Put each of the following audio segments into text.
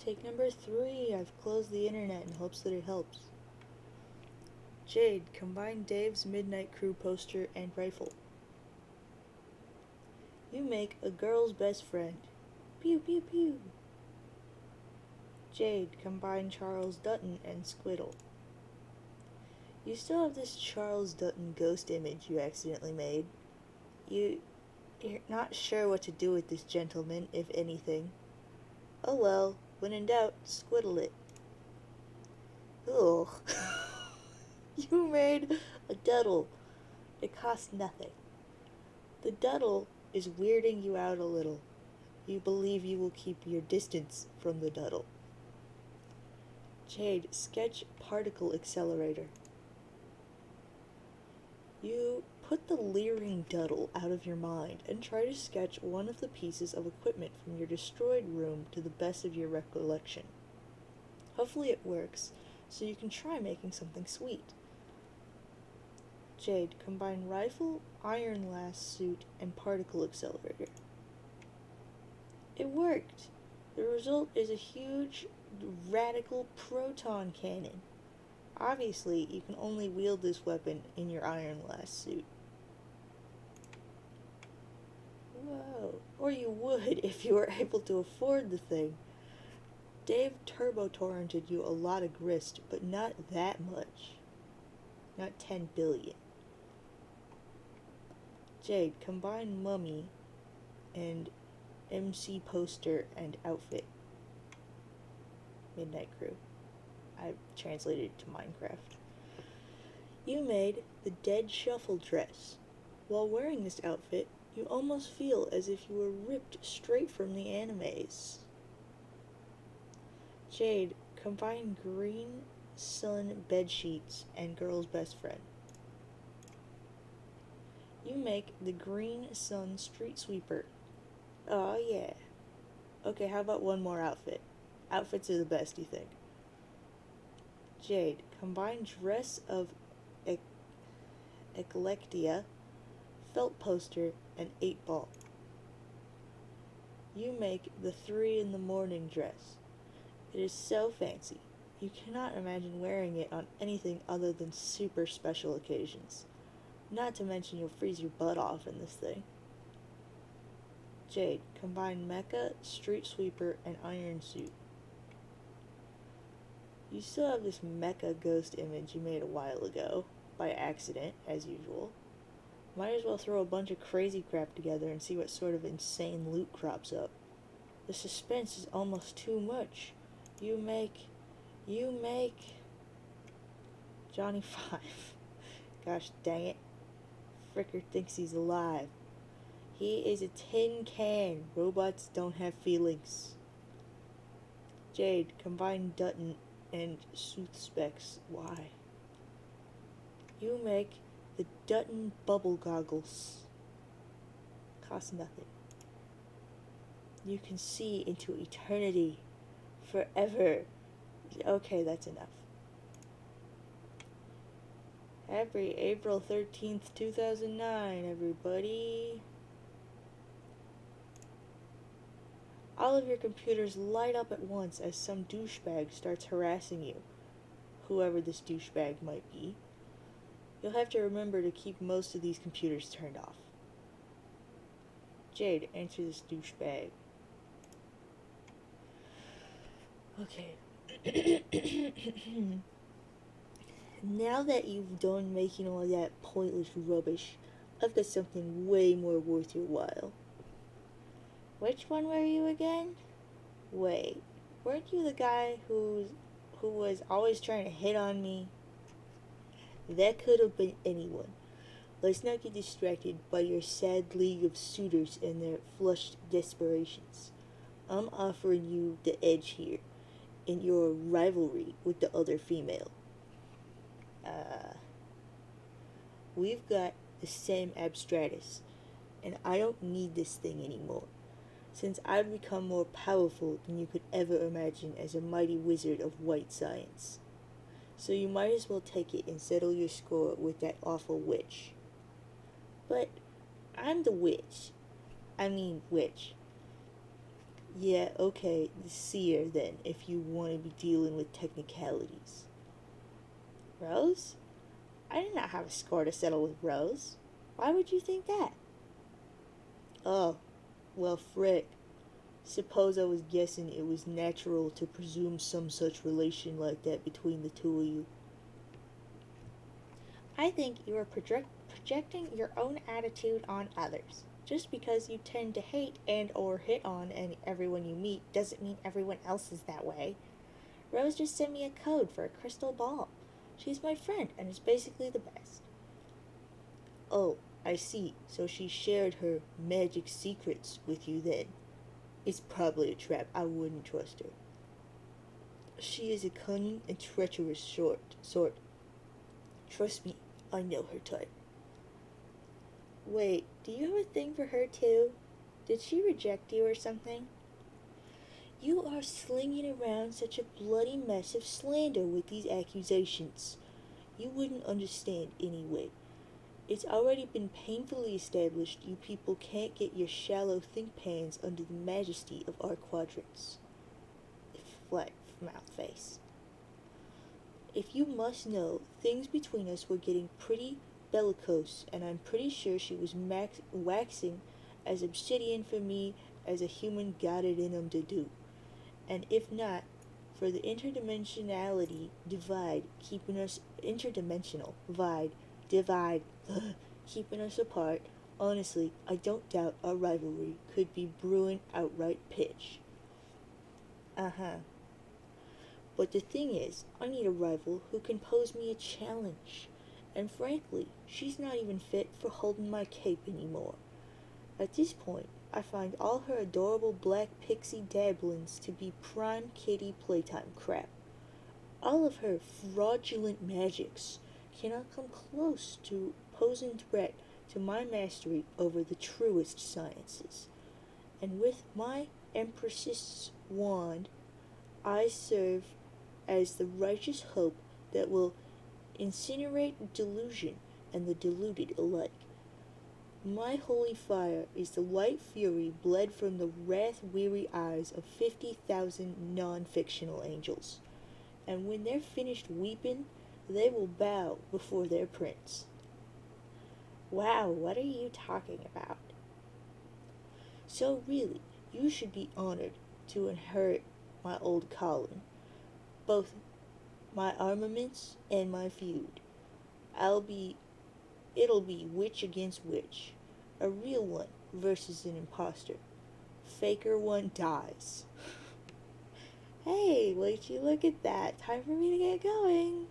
Take number 3. I've closed the internet in hopes that it helps. Jade, combine Dave's Midnight Crew poster and rifle. You make a girl's best friend. Pew pew pew. Jade, combine Charles Dutton and Squiddle. You still have this Charles Dutton ghost image you accidentally made. You're not sure what to do with this gentleman, if anything. Oh well, when in doubt, squiddle it. Ugh. You made a duddle. It cost nothing. The duddle is weirding you out a little. You believe you will keep your distance from the duddle. Jade, sketch particle accelerator. You put the leering duddle out of your mind and try to sketch one of the pieces of equipment from your destroyed room to the best of your recollection. Hopefully it works, so you can try making something sweet. Jade, combine rifle, iron last suit, and particle accelerator. It worked! The result is a huge, radical proton cannon. Obviously, you can only wield this weapon in your iron last suit. Whoa. Or you would if you were able to afford the thing. Dave turbo-torrented you a lot of grist, but not that much. Not 10 billion. Jade, combine mummy and MC poster and outfit. Midnight Crew. I translated it to Minecraft. You made the Dead Shuffle dress. While wearing this outfit, you almost feel as if you were ripped straight from the animes. Jade, combine green sun bed sheets and girl's best friend. You make the green sun street sweeper. Oh yeah. Okay, how about one more outfit? Outfits are the best, you think? Jade, combine dress of eclectia, felt poster, and 8-ball. You make the 3 in the morning dress. It is so fancy. You cannot imagine wearing it on anything other than super special occasions. Not to mention you'll freeze your butt off in this thing. Jade, combine mecha, street sweeper, and iron suit. You still have this mecha ghost image you made a while ago, by accident, as usual. Might as well throw a bunch of crazy crap together and see what sort of insane loot crops up. The suspense is almost too much. You make Johnny 5. Gosh dang it. Fricker thinks he's alive. He is a tin can. Robots don't have feelings. Jade, combine Dutton and Sooth specs. Why? You make the Dutton bubble goggles. Cost nothing. You can see into eternity. Forever. Okay, that's enough. Happy April 13th, 2009, everybody. All of your computers light up at once as some douchebag starts harassing you. Whoever this douchebag might be. You'll have to remember to keep most of these computers turned off. Jade, answer this douchebag. Okay. Now that you've done making all that pointless rubbish, I've got something way more worth your while. Which one were you again? Wait, weren't you the guy who was always trying to hit on me? That could have been anyone. Let's not get distracted by your sad league of suitors and their flushed desperations. I'm offering you the edge here in your rivalry with the other female. We've got the same abstratus, and I don't need this thing anymore, since I've become more powerful than you could ever imagine as a mighty wizard of white science. So you might as well take it and settle your score with that awful witch. But I'm the witch. I mean witch. Yeah, okay, the seer then, if you want to be dealing with technicalities. Rose? I did not have a score to settle with Rose. Why would you think that? Oh, well, frick. Suppose I was guessing it was natural to presume some such relation like that between the two of you. I think you are projecting your own attitude on others. Just because you tend to hate and or hit on everyone you meet doesn't mean everyone else is that way. Rose just sent me a code for a crystal ball. She's my friend and is basically the best. Oh, I see. So she shared her magic secrets with you then. It's probably a trap. I wouldn't trust her. She is a cunning and treacherous sort. Trust me, I know her type. Wait, do you have a thing for her too? Did she reject you or something? You are slinging around such a bloody mess of slander with these accusations. You wouldn't understand anyway. It's already been painfully established you people can't get your shallow think pans under the majesty of our quadrants. Flat mouth face. If you must know, things between us were getting pretty bellicose, and I'm pretty sure she was waxing as obsidian for me as a human got it in 'em to do. And if not, for the interdimensionality divide keeping us divide keeping us apart, honestly, I don't doubt our rivalry could be brewing outright pitch. Uh-huh. But the thing is, I need a rival who can pose me a challenge. And frankly, she's not even fit for holding my cape anymore. At this point, I find all her adorable black pixie dabblings to be prime kitty playtime crap. All of her fraudulent magics cannot come close to posing threat to my mastery over the truest sciences. And with my Empress's wand, I serve as the righteous hope that will incinerate delusion and the deluded alike. My holy fire is the white fury bled from the wrath-weary eyes of 50,000 non-fictional angels, and when they're finished weeping, they will bow before their prince. Wow, what are you talking about? So really, you should be honored to inherit my old calling, both my armaments and my feud. It'll be witch against witch, a real one versus an imposter. Faker one dies. Hey, would you look at that? Time for me to get going.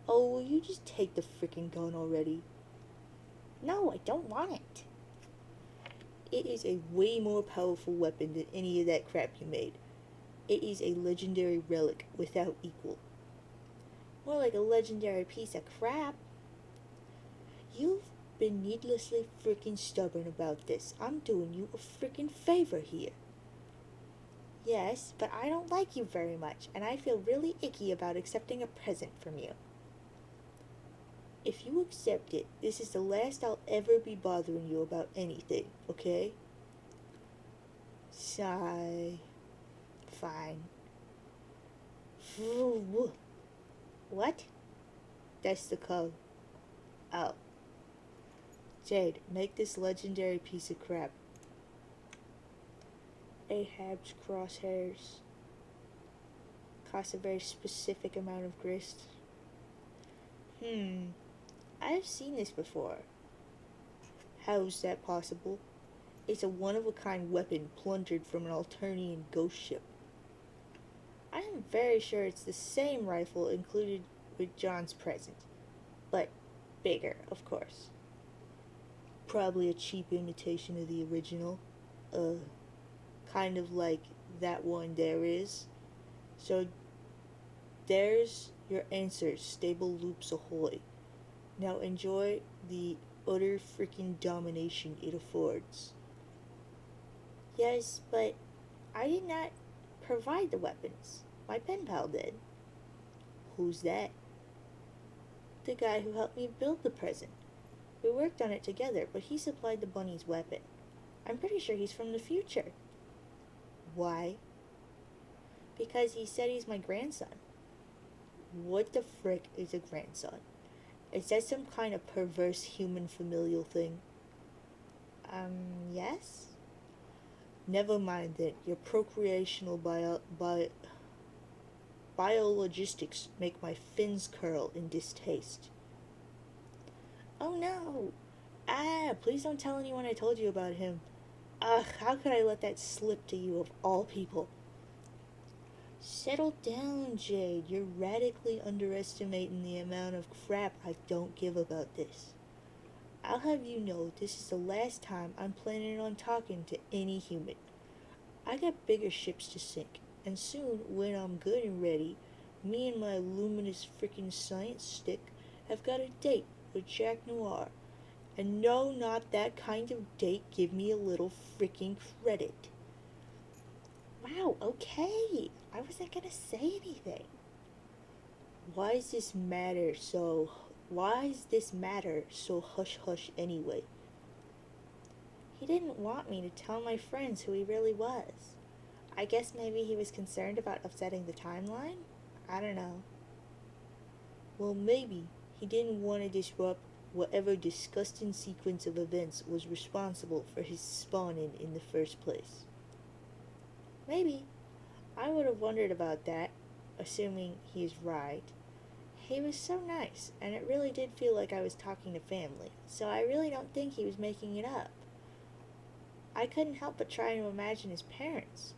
Oh, will you just take the freaking gun already? No, I don't want it. It is a way more powerful weapon than any of that crap you made. It is a legendary relic without equal. More like a legendary piece of crap. You've been needlessly freaking stubborn about this. I'm doing you a freaking favor here. Yes, but I don't like you very much, and I feel really icky about accepting a present from you. If you accept it, this is the last I'll ever be bothering you about anything, okay? Sigh. Fine. What? That's the code. Oh. Jade, make this legendary piece of crap. Ahab's crosshairs. Costs a very specific amount of grist. I've seen this before. How is that possible? It's a one-of-a-kind weapon plundered from an Alternian ghost ship. I am very sure it's the same rifle included with John's present, but bigger, of course. Probably a cheap imitation of the original. Kind of like that one there is. So, there's your answer, stable loops ahoy. Now enjoy the utter freaking domination it affords. Yes, but I did not provide the weapons. My pen pal did. Who's that? The guy who helped me build the present. We worked on it together, but he supplied the bunny's weapon. I'm pretty sure he's from the future. Why? Because he said he's my grandson. What the frick is a grandson? Is that some kind of perverse human familial thing? Yes? Never mind then. Your procreational biologistics make my fins curl in distaste. Oh no! Please don't tell anyone I told you about him. How could I let that slip to you of all people? Settle down, Jade. You're radically underestimating the amount of crap I don't give about this. I'll have you know this is the last time I'm planning on talking to any human. I got bigger ships to sink, and soon, when I'm good and ready, me and my luminous freaking science stick have got a date with Jack Noir. And no, not that kind of date. Give me a little freaking credit. Wow, okay. I wasn't gonna say anything. Why is this matter so hush hush anyway? He didn't want me to tell my friends who he really was. I guess maybe he was concerned about upsetting the timeline? I don't know. Well, maybe he didn't want to disrupt whatever disgusting sequence of events was responsible for his spawning in the first place. Maybe. I would have wondered about that, assuming he's right. He was so nice, and it really did feel like I was talking to family, so I really don't think he was making it up. I couldn't help but try to imagine his parents,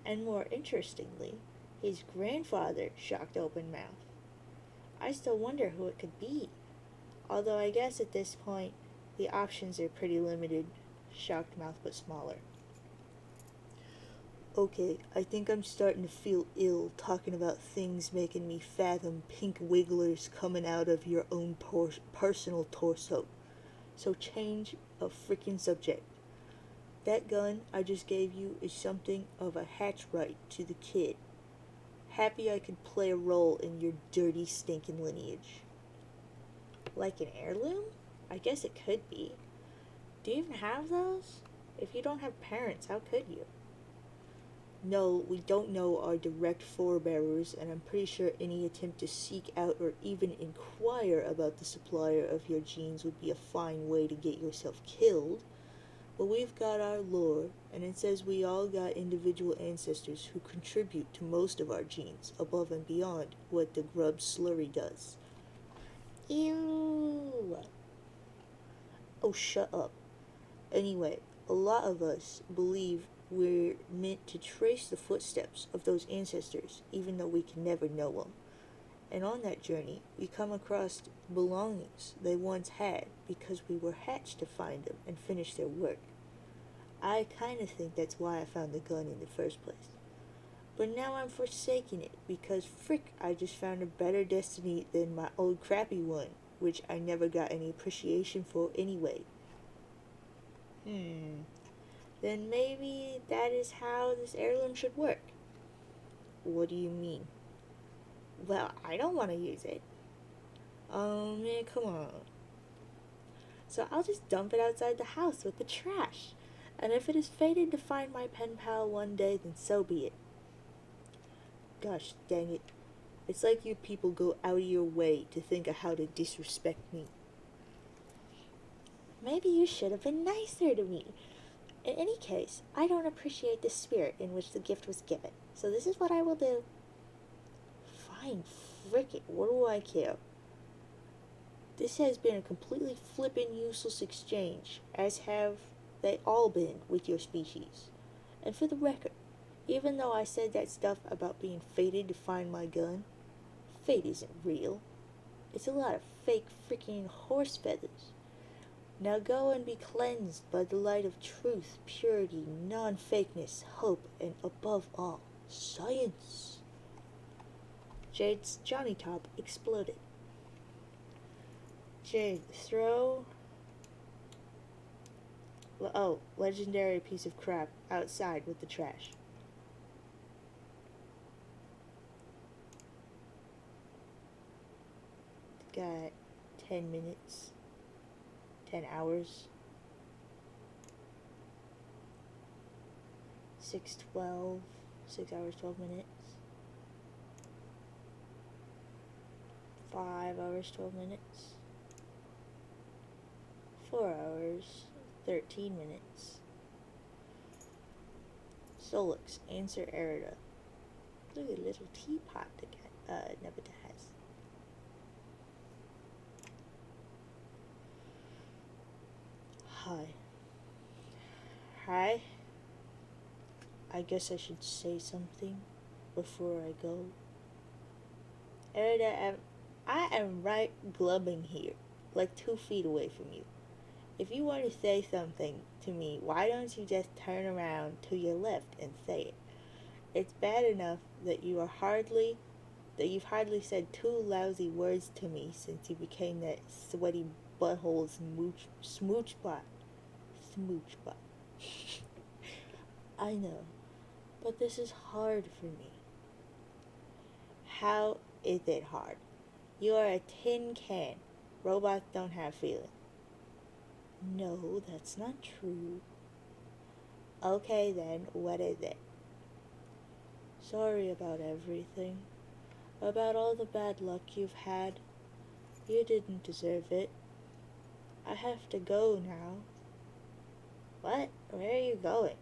and more interestingly, his grandfather, shocked open mouth. I still wonder who it could be, although I guess at this point, the options are pretty limited, shocked mouth but smaller. Okay, I think I'm starting to feel ill talking about things making me fathom pink wigglers coming out of your own personal torso. So change a freaking subject. That gun I just gave you is something of a hatch right to the kid. Happy I could play a role in your dirty, stinking lineage. Like an heirloom? I guess it could be. Do you even have those? If you don't have parents, how could you? No, we don't know our direct forebearers, and I'm pretty sure any attempt to seek out or even inquire about the supplier of your genes would be a fine way to get yourself killed. But we've got our lore, and it says we all got individual ancestors who contribute to most of our genes, above and beyond what the grub slurry does. Ew! Oh, shut up. Anyway, a lot of us believe we're meant to trace the footsteps of those ancestors, even though we can never know them. And on that journey, we come across belongings they once had because we were hatched to find them and finish their work. I kind of think that's why I found the gun in the first place. But now I'm forsaking it because frick, I just found a better destiny than my old crappy one, which I never got any appreciation for anyway. Then maybe that is how this heirloom should work. What do you mean? Well, I don't want to use it. Oh man, come on. So I'll just dump it outside the house with the trash. And if it is fated to find my pen pal one day, then so be it. Gosh dang it. It's like you people go out of your way to think of how to disrespect me. Maybe you should have been nicer to me. In any case, I don't appreciate the spirit in which the gift was given, so this is what I will do. Fine, frick it, what do I care? This has been a completely flippin' useless exchange, as have they all been with your species. And for the record, even though I said that stuff about being fated to find my gun, fate isn't real. It's a lot of fake freaking horse feathers. Now go and be cleansed by the light of truth, purity, non-fakeness, hope, and above all, science. Jade's Johnny Top exploded. Jade, throw... legendary piece of crap outside with the trash. Got 10 minutes. 10 hours. 6 hours, 12 minutes. 5 hours, 12 minutes. 4 hours, 13 minutes. Solix, answer Erida. Look at the little teapot that Nebita has. Hi. Hi. I guess I should say something before I go. Erida, I am right glubbing here, like 2 feet away from you. If you want to say something to me, why don't you just turn around to your left and say it? It's bad enough that you've hardly said 2 lousy words to me since you became that sweaty butthole smooch bot. I know, but this is hard for me. How is it hard? You are a tin can. Robots don't have feelings. No, that's not true. Okay then, what is it? Sorry about everything. About all the bad luck you've had. You didn't deserve it. I have to go now. What? Where are you going?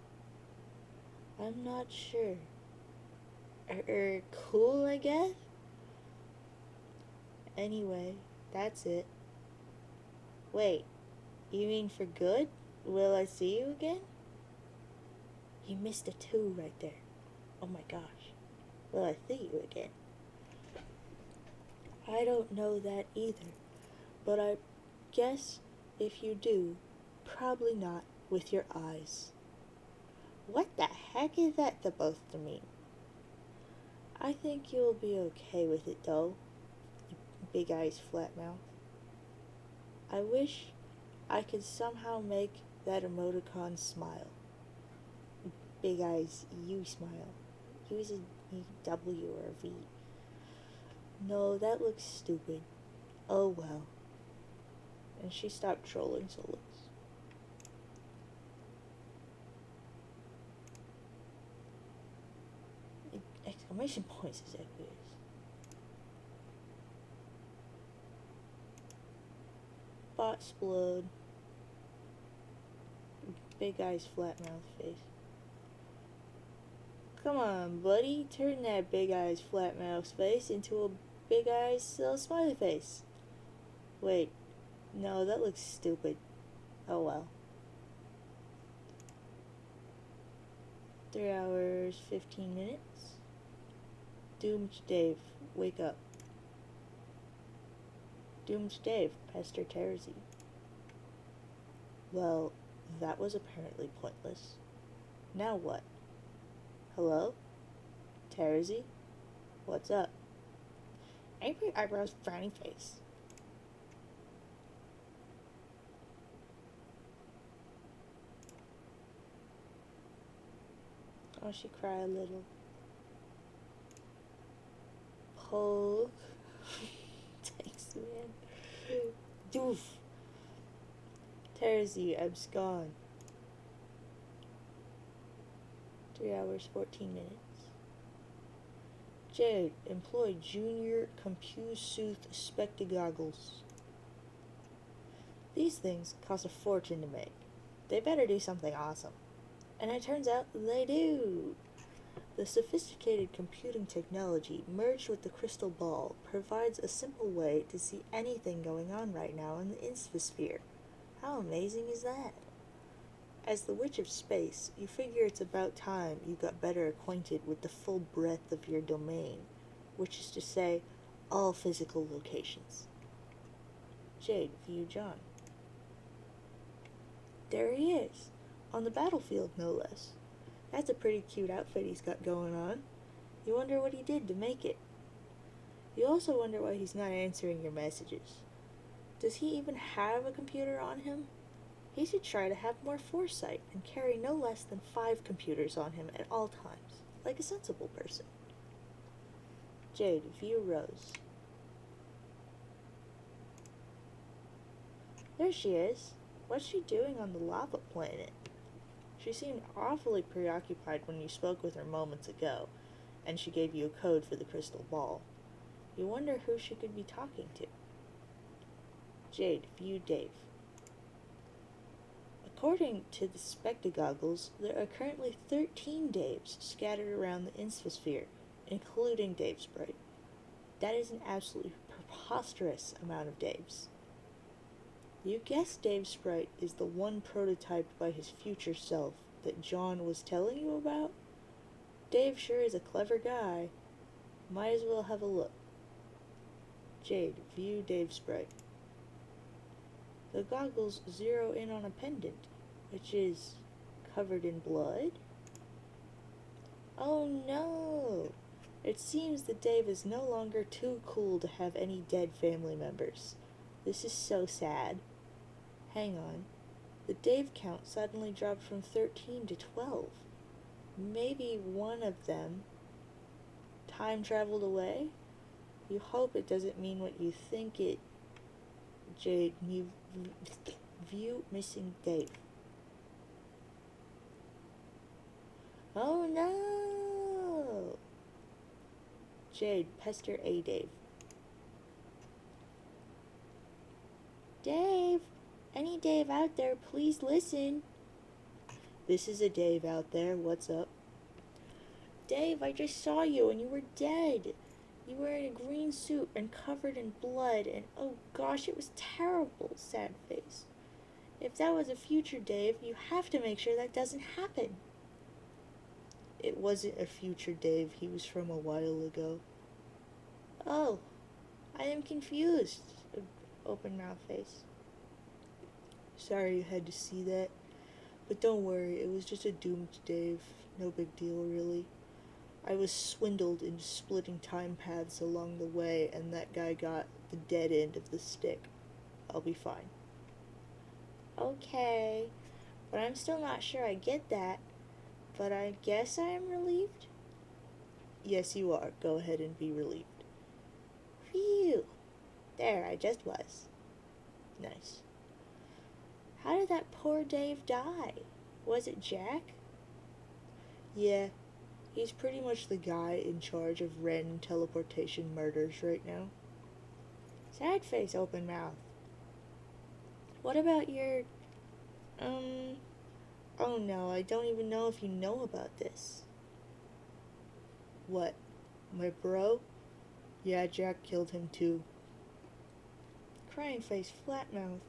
I'm not sure. Cool, I guess? Anyway, that's it. Wait, you mean for good? Will I see you again? You missed a 2 right there. Oh my gosh. Will I see you again? I don't know that either, but I guess if you do, probably not with your eyes. What the heck is that supposed to mean? I think you'll be okay with it though, you big eyes flat mouth. I wish I could somehow make that emoticon smile. Big eyes, you smile. Use a W or a V. No, that looks stupid. Oh well. And she stopped trolling Solix. Exclamation points is aqueous. Bot explode. Big eyes flat mouth face. Come on, buddy. Turn that big eyes flat mouth face into a big eyes smiley face. Wait. No, that looks stupid. Oh well. 3 hours, 15 minutes. Doomed Dave, wake up. Doomed Dave, Pester Terzi. Well, that was apparently pointless. Now what? Hello? Terzi? What's up? Angry eyebrows, frowning face. Oh, she cried a little. Poke. Thanks, man. Doof. Terzi, abscond. 3 hours, 14 minutes. Jade, employ junior compute-sooth spectagoggles. These things cost a fortune to make. They better do something awesome. And it turns out they do. The sophisticated computing technology merged with the crystal ball provides a simple way to see anything going on right now in the infosphere. How amazing is that? As the Witch of Space, you figure it's about time you got better acquainted with the full breadth of your domain, which is to say, all physical locations. Jade, view John. There he is, on the battlefield no less. That's a pretty cute outfit he's got going on. You wonder what he did to make it. You also wonder why he's not answering your messages. Does he even have a computer on him? He should try to have more foresight and carry no less than 5 computers on him at all times, like a sensible person. Jade, view Rose. There she is. What's she doing on the lava planet? She seemed awfully preoccupied when you spoke with her moments ago, and she gave you a code for the crystal ball. You wonder who she could be talking to. Jade, view Dave. According to the spectagoggles, there are currently 13 Daves scattered around the infosphere, including Dave Sprite. That is an absolutely preposterous amount of Daves. You guess Dave Sprite is the one prototyped by his future self that John was telling you about? Dave sure is a clever guy. Might as well have a look. Jade, view Dave Sprite. The goggles zero in on a pendant, which is covered in blood. Oh no! It seems that Dave is no longer too cool to have any dead family members. This is so sad. Hang on. The Dave count suddenly dropped from 13 to 12. Maybe one of them time traveled away? You hope it doesn't mean what you think it... Jade, view missing Dave. Oh no! Jade, pester a Dave. Dave! Any Dave out there, please listen. This is a Dave out there. What's up? Dave, I just saw you and you were dead. You were in a green suit and covered in blood, and oh gosh, it was terrible, sad face. If that was a future Dave, you have to make sure that doesn't happen. It wasn't a future Dave. He was from a while ago. Oh, I am confused. Open mouth face. Sorry you had to see that. But don't worry, it was just a doomed Dave. No big deal, really. I was swindled into splitting time paths along the way, and that guy got the dead end of the stick. I'll be fine. Okay, but I'm still not sure I get that. But I guess I am relieved? Yes, you are. Go ahead and be relieved. Phew. There, I just was. Nice. How did that poor Dave die? Was it Jack? Yeah, he's pretty much the guy in charge of random teleportation murders right now. Sad face, open mouth. What about your... Oh no, I don't even know if you know about this. What? My bro? Yeah, Jack killed him too. Crying face, flat mouth.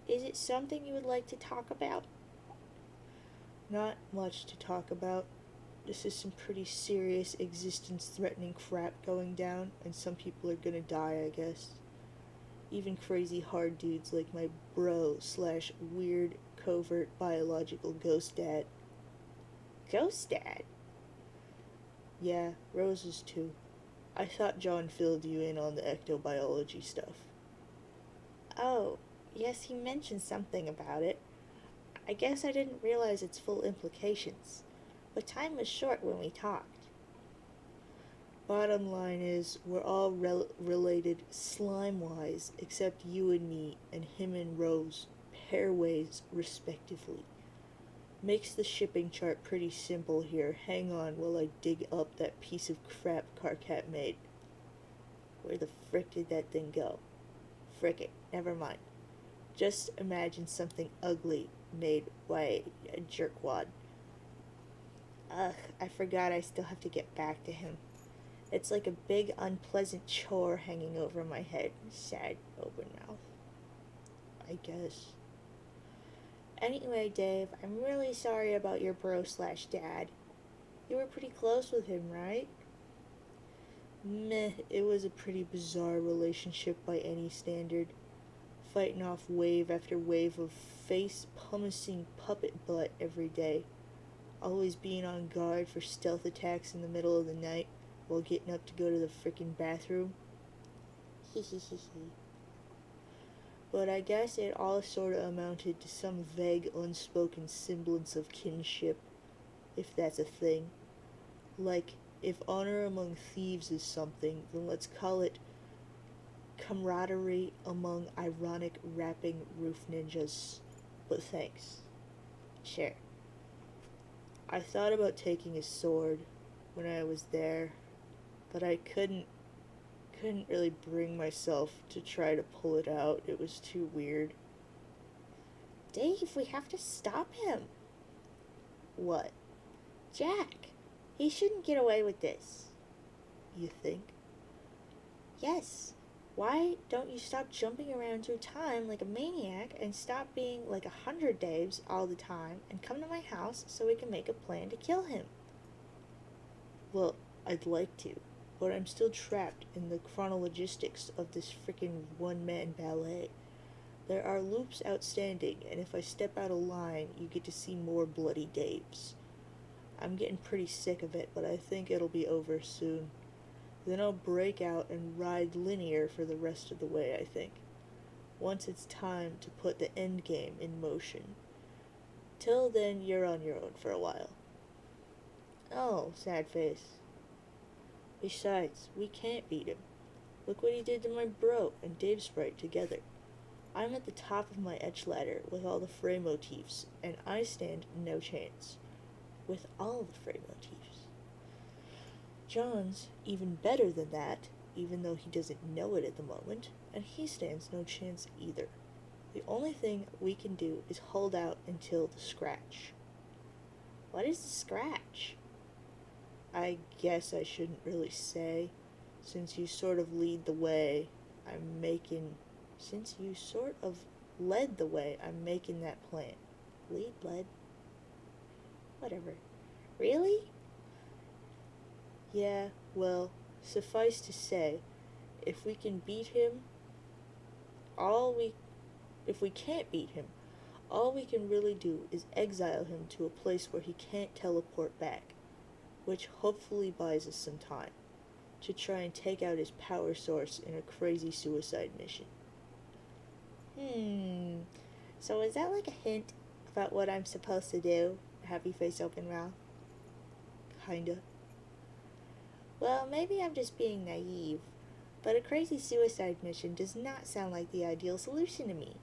Is it something you would like to talk about? Not much to talk about. This is some pretty serious existence-threatening crap going down, and some people are gonna die, I guess. Even crazy hard dudes like my bro/weird covert biological ghost dad. Ghost dad? Yeah, Rose's too. I thought John filled you in on the ectobiology stuff. Oh, yes, he mentioned something about it. I guess I didn't realize its full implications, but time was short when we talked. Bottom line is, we're all related slime-wise, except you and me, and him and Rose, pairways, respectively. Makes the shipping chart pretty simple here. Hang on while I dig up that piece of crap Carcat made. Where the frick did that thing go? Frick it, never mind. Just imagine something ugly made by a jerkwad. Ugh, I forgot I still have to get back to him. It's like a big unpleasant chore hanging over my head. Sad open mouth. I guess. Anyway, Dave, I'm really sorry about your bro/dad. You were pretty close with him, right? Meh, it was a pretty bizarre relationship by any standard. Fighting off wave after wave of face-pumicing puppet butt every day. Always being on guard for stealth attacks in the middle of the night while getting up to go to the frickin' bathroom. Hehehehe. But I guess it all sorta amounted to some vague, unspoken semblance of kinship, if that's a thing. Like, if honor among thieves is something, then let's call it camaraderie among ironic rapping roof ninjas. But thanks. Sure. I thought about taking his sword when I was there, but I couldn't really bring myself to try to pull it out. It was too weird. Dave, we have to stop him. What? Jack. He shouldn't get away with this. You think? Yes. Why don't you stop jumping around through time like a maniac and stop being like 100 Daves all the time and come to my house so we can make a plan to kill him? Well, I'd like to, but I'm still trapped in the chronologistics of this frickin' one-man ballet. There are loops outstanding, and if I step out of line, you get to see more bloody Daves. I'm getting pretty sick of it, but I think it'll be over soon. Then I'll break out and ride linear for the rest of the way, I think. Once it's time to put the end game in motion. Till then, you're on your own for a while. Oh, sad face. Besides, we can't beat him. Look what he did to my bro and Dave Sprite together. I'm at the top of my etch ladder with all the fray motifs, and I stand no chance. With all the fray motifs. John's even better than that, even though he doesn't know it at the moment, and he stands no chance either. The only thing we can do is hold out until the scratch. What is the scratch? I guess I shouldn't really say. Since you sort of lead the way, Since you sort of led the way, I'm making that plan. Led? Whatever. Really? Yeah, well, suffice to say, if we can't beat him, all we can really do is exile him to a place where he can't teleport back, which hopefully buys us some time, to try and take out his power source in a crazy suicide mission. So is that like a hint about what I'm supposed to do? Happy face, open mouth. Kinda. Well, maybe I'm just being naive, but a crazy suicide mission does not sound like the ideal solution to me.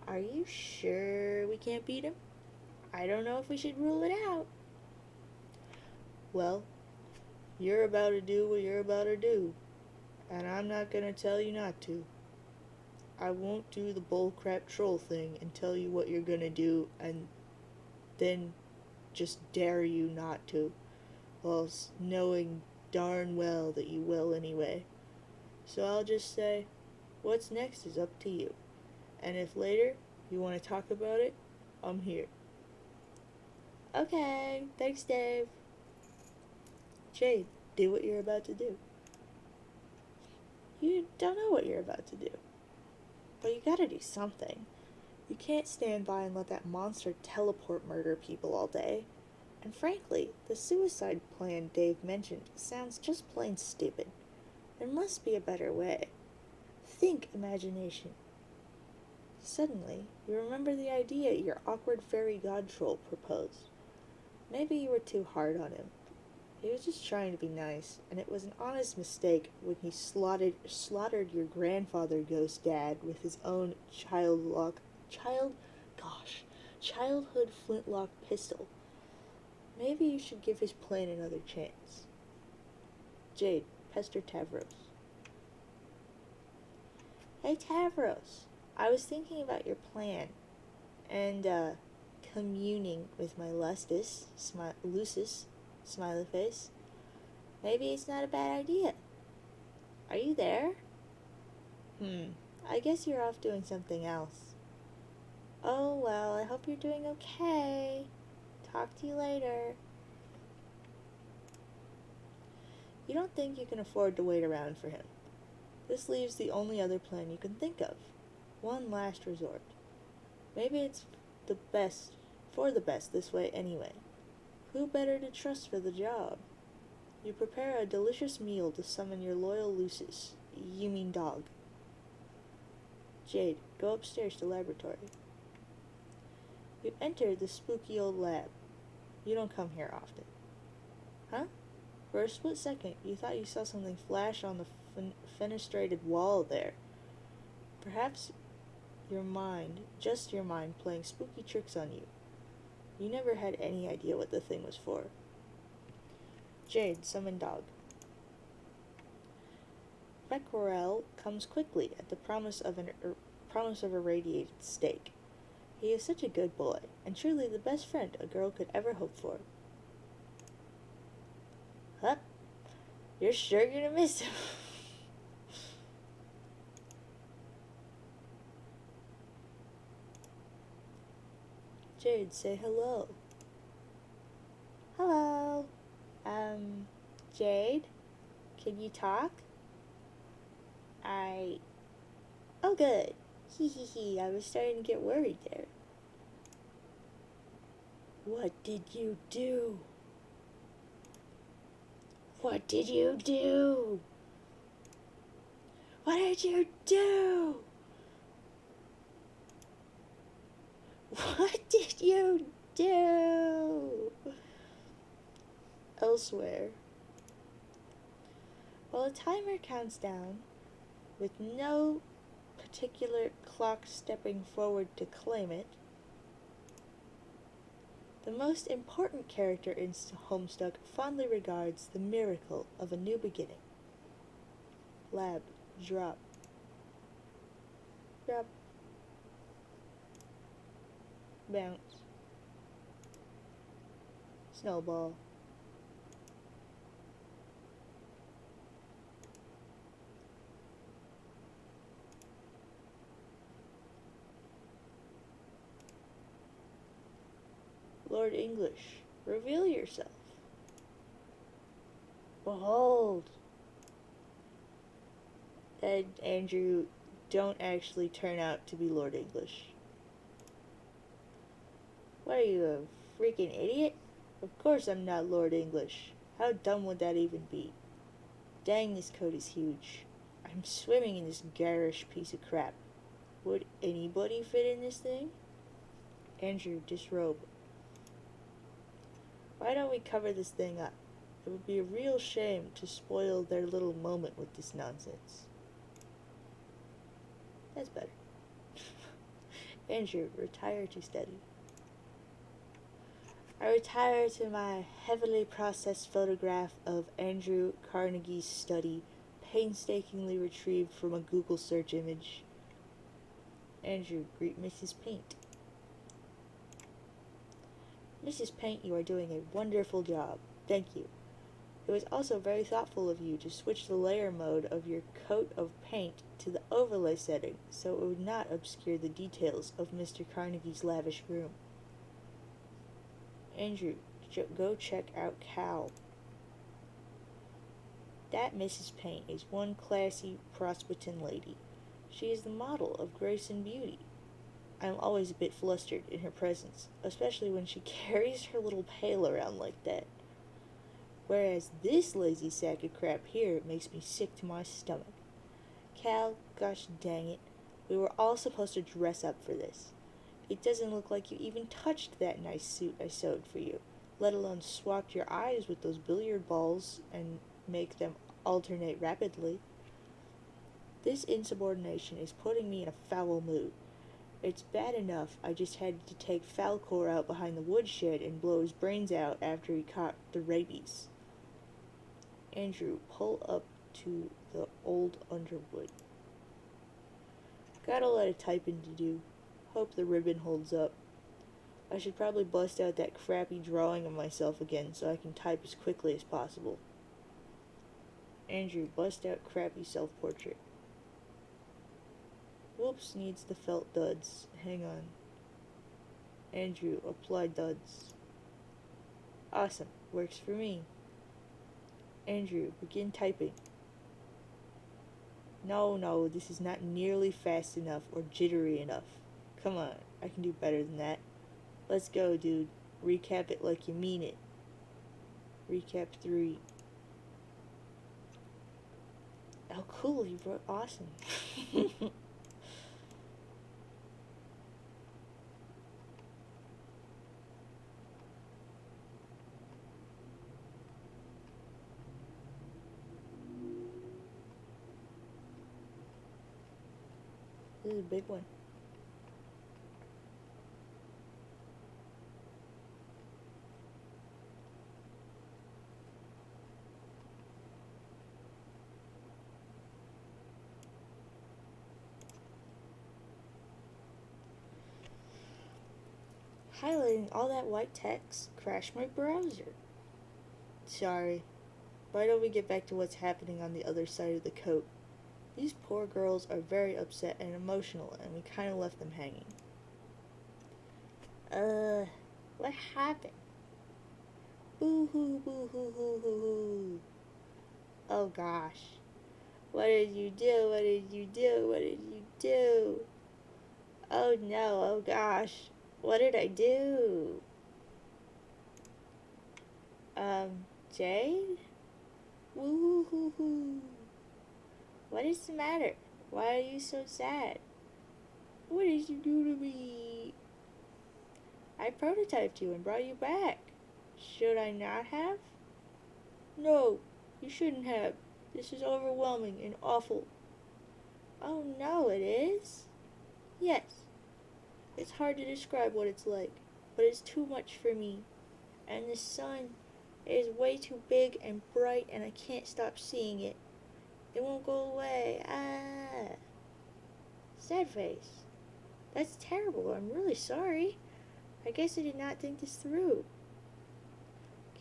Are you sure we can't beat him? I don't know if we should rule it out. Well, you're about to do what you're about to do, and I'm not gonna tell you not to. I won't do the bullcrap troll thing and tell you what you're gonna do and then just dare you not to, whilst knowing darn well that you will anyway. So I'll just say, what's next is up to you. And if later you want to talk about it, I'm here. Okay, thanks, Dave. Jade, do what you're about to do. You don't know what you're about to do. But you gotta do something. You can't stand by and let that monster teleport murder people all day. And frankly, the suicide plan Dave mentioned sounds just plain stupid. There must be a better way. Think imagination. Suddenly, you remember the idea your awkward fairy god troll proposed. Maybe you were too hard on him. He was just trying to be nice, and it was an honest mistake when he slaughtered your grandfather ghost dad with his own childhood flintlock pistol. Maybe you should give his plan another chance. Jade, pester Tavros. Hey Tavros, I was thinking about your plan, and, communing with my Lucis, smiley face. Maybe it's not a bad idea. Are you there? I guess you're off doing something else. Oh well, I hope you're doing okay. Talk to you later. You don't think you can afford to wait around for him. This leaves the only other plan you can think of. One last resort. Maybe it's for the best this way anyway. Who better to trust for the job? You prepare a delicious meal to summon your loyal Lucis. You mean dog. Jade, go upstairs to laboratory. You enter the spooky old lab. You don't come here often. Huh? For a split second, you thought you saw something flash on the fenestrated wall there. Perhaps your mind, just your mind, playing spooky tricks on you. You never had any idea what the thing was for. Jade, summon dog. Fecorel comes quickly at the promise of a radiated steak. He is such a good boy, and truly the best friend a girl could ever hope for. Huh? You're sure gonna miss him? Jade, say hello. Hello. Jade? Can you talk? Oh, good. Hee hee hee, I was starting to get worried there. What did you do? What did you do? What did you do? What did you do? Elsewhere. While a timer counts down, with no particular clock stepping forward to claim it, the most important character in Homestuck fondly regards the miracle of a new beginning. Lab, drop. Drop. Bounce. Snowball. Lord English, reveal yourself. Behold. And Andrew, don't actually turn out to be Lord English. What are you, a freaking idiot? Of course I'm not Lord English. How dumb would that even be? Dang, this coat is huge. I'm swimming in this garish piece of crap. Would anybody fit in this thing? Andrew, disrobe. Why don't we cover this thing up? It would be a real shame to spoil their little moment with this nonsense. That's better. Andrew, retire to study. I retire to my heavily processed photograph of Andrew Carnegie's study, painstakingly retrieved from a Google search image. Andrew, greet Mrs. Paint. Mrs. Paint, you are doing a wonderful job. Thank you. It was also very thoughtful of you to switch the layer mode of your coat of paint to the overlay setting so it would not obscure the details of Mr. Carnegie's lavish room. Andrew, go check out Cal. That Mrs. Paint is one classy Prosperton lady. She is the model of grace and beauty. I am always a bit flustered in her presence, especially when she carries her little pail around like that. Whereas this lazy sack of crap here makes me sick to my stomach. Cal, gosh dang it, we were all supposed to dress up for this. It doesn't look like you even touched that nice suit I sewed for you, let alone swapped your eyes with those billiard balls and make them alternate rapidly. This insubordination is putting me in a foul mood. It's bad enough I just had to take Falcor out behind the woodshed and blow his brains out after he caught the rabies. Andrew, pull up to the old underwood. Got a lot of typing to do. Hope the ribbon holds up. I should probably bust out that crappy drawing of myself again so I can type as quickly as possible. Andrew, bust out crappy self-portrait. Whoops, needs the felt duds. Hang on. Andrew, apply duds. Awesome, works for me. Andrew, begin typing. No, this is not nearly fast enough or jittery enough. Come on, I can do better than that. Let's go, dude. Recap it like you mean it. Recap 3. Oh, cool, you wrote awesome. This is a big one. Highlighting all that white text crashed my browser. Sorry. Why don't we get back to what's happening on the other side of the coat? These poor girls are very upset and emotional, and we kind of left them hanging. What happened? Boo-hoo, boo-hoo, hoo-hoo-hoo. Oh gosh. What did you do? What did you do? What did you do? Oh no, oh gosh. What did I do? Jade? Woo-hoo-hoo-hoo. What is the matter? Why are you so sad? What did you do to me? I prototyped you and brought you back. Should I not have? No, you shouldn't have. This is overwhelming and awful. Oh no, it is? Yes. It's hard to describe what it's like, but it's too much for me. And the sun is way too big and bright and I can't stop seeing it. It won't go away. Ah. Sad face. That's terrible. I'm really sorry. I guess I did not think this through.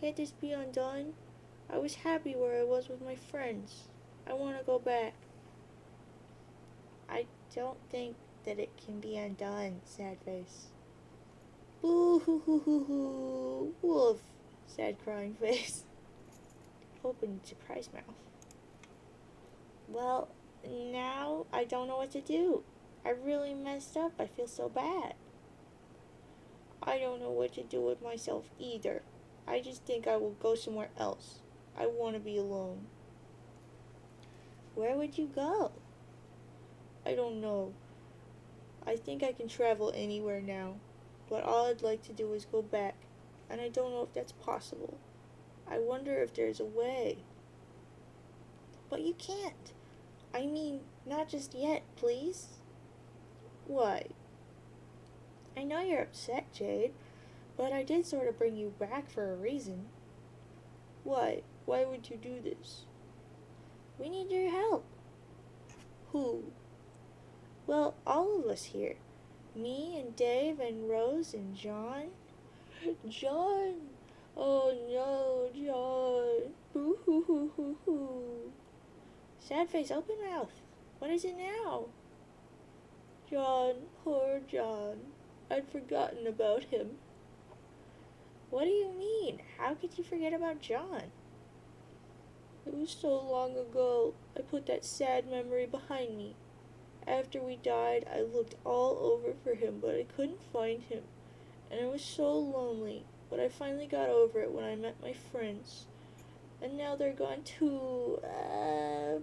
Can't this be undone? I was happy where I was with my friends. I want to go back. I don't think that it can be undone, sad face. Boo-hoo-hoo-hoo-hoo. Wolf, sad crying face. Open surprise mouth. Well, now I don't know what to do. I really messed up. I feel so bad. I don't know what to do with myself either. I just think I will go somewhere else. I want to be alone. Where would you go? I don't know. I think I can travel anywhere now, but all I'd like to do is go back, and I don't know if that's possible. I wonder if there's a way. But you can't. I mean, not just yet, please. Why? I know you're upset, Jade, but I did sort of bring you back for a reason. Why? Why would you do this? We need your help. Who? Well, all of us here. Me and Dave and Rose and John. John! Oh no, John. Boo-hoo-hoo-hoo-hoo. Sad face, open mouth. What is it now? John, poor John. I'd forgotten about him. What do you mean? How could you forget about John? It was so long ago. I put that sad memory behind me. After we died, I looked all over for him, but I couldn't find him. And I was so lonely, but I finally got over it when I met my friends. And now they're gone too.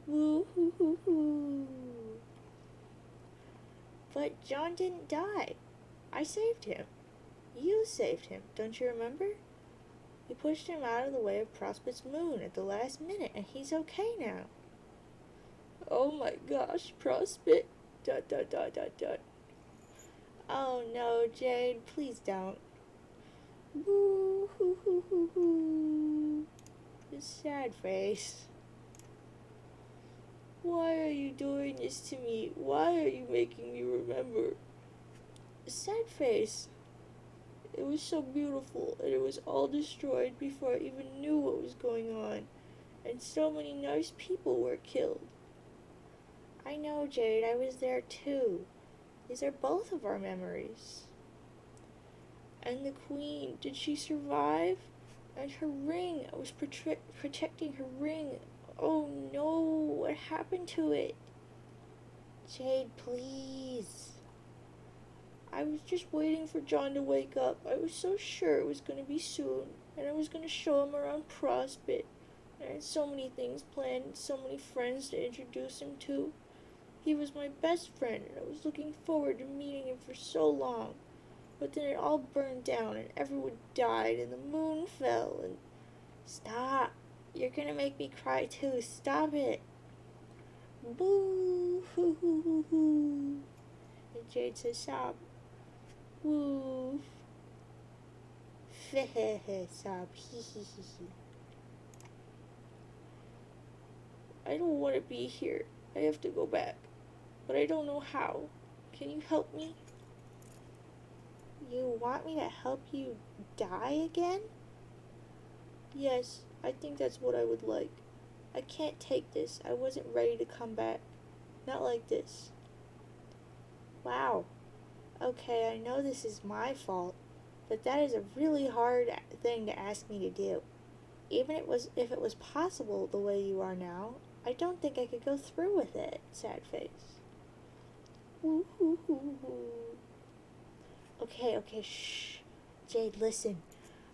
Boo-hoo-hoo-hoo. But John didn't die. I saved him. You saved him, don't you remember? You pushed him out of the way of Prospect's moon at the last minute, and he's okay now. Oh my gosh, Prospect. ... Oh no, Jade, please don't. Woo hoo hoo hoo hoo. Sad face. Why are you doing this to me? Why are you making me remember? Sad face. It was so beautiful, and it was all destroyed before I even knew what was going on. And so many nice people were killed. I know, Jade, I was there too. These are both of our memories. And the queen, did she survive? And her ring, I was protecting her ring. Oh no, what happened to it? Jade, please. I was just waiting for John to wake up. I was so sure it was going to be soon, and I was going to show him around Prospect. I had so many things planned, so many friends to introduce him to. He was my best friend, and I was looking forward to meeting him for so long. But then it all burned down, and everyone died, and the moon fell, and... Stop! You're gonna make me cry too. Stop it! Boo! Hoo hoo hoo hoo! And Jade says, sob. Woof. Fehehe, sob. Hee hee hee hee. I don't want to be here. I have to go back. But I don't know how. Can you help me? You want me to help you die again? Yes, I think that's what I would like. I can't take this. I wasn't ready to come back. Not like this. Wow. Okay, I know this is my fault, but that is a really hard thing to ask me to do. Even if it was possible the way you are now, I don't think I could go through with it. Sad face. Woo hoo hoo hoo. Okay, shh. Jade, listen.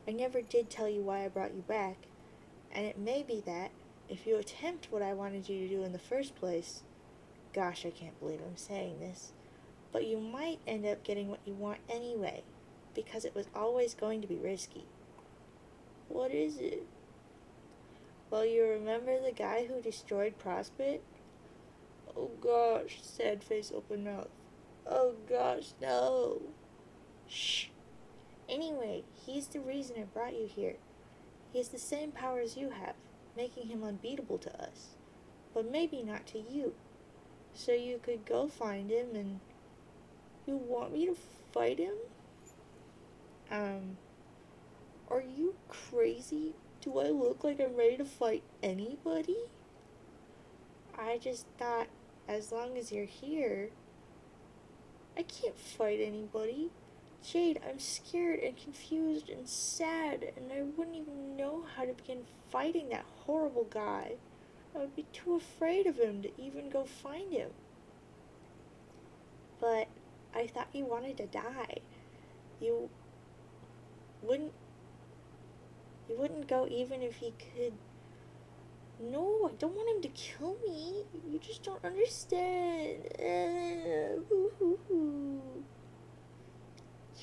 I never did tell you why I brought you back, and it may be that, if you attempt what I wanted you to do in the first place, gosh, I can't believe I'm saying this, but you might end up getting what you want anyway, because it was always going to be risky. What is it? Well, you remember the guy who destroyed Prospect? Oh gosh, sad face, open mouth. Oh gosh, no. Shh. Anyway, he's the reason I brought you here. He has the same powers you have, making him unbeatable to us, but maybe not to you. So you could go find him and... You want me to fight him? Are you crazy? Do I look like I'm ready to fight anybody? I just thought, as long as you're here... I can't fight anybody. Jade, I'm scared and confused and sad, and I wouldn't even know how to begin fighting that horrible guy. I would be too afraid of him to even go find him. But I thought you wanted to die. You wouldn't go even if he could... No, I don't want him to kill me. You just don't understand.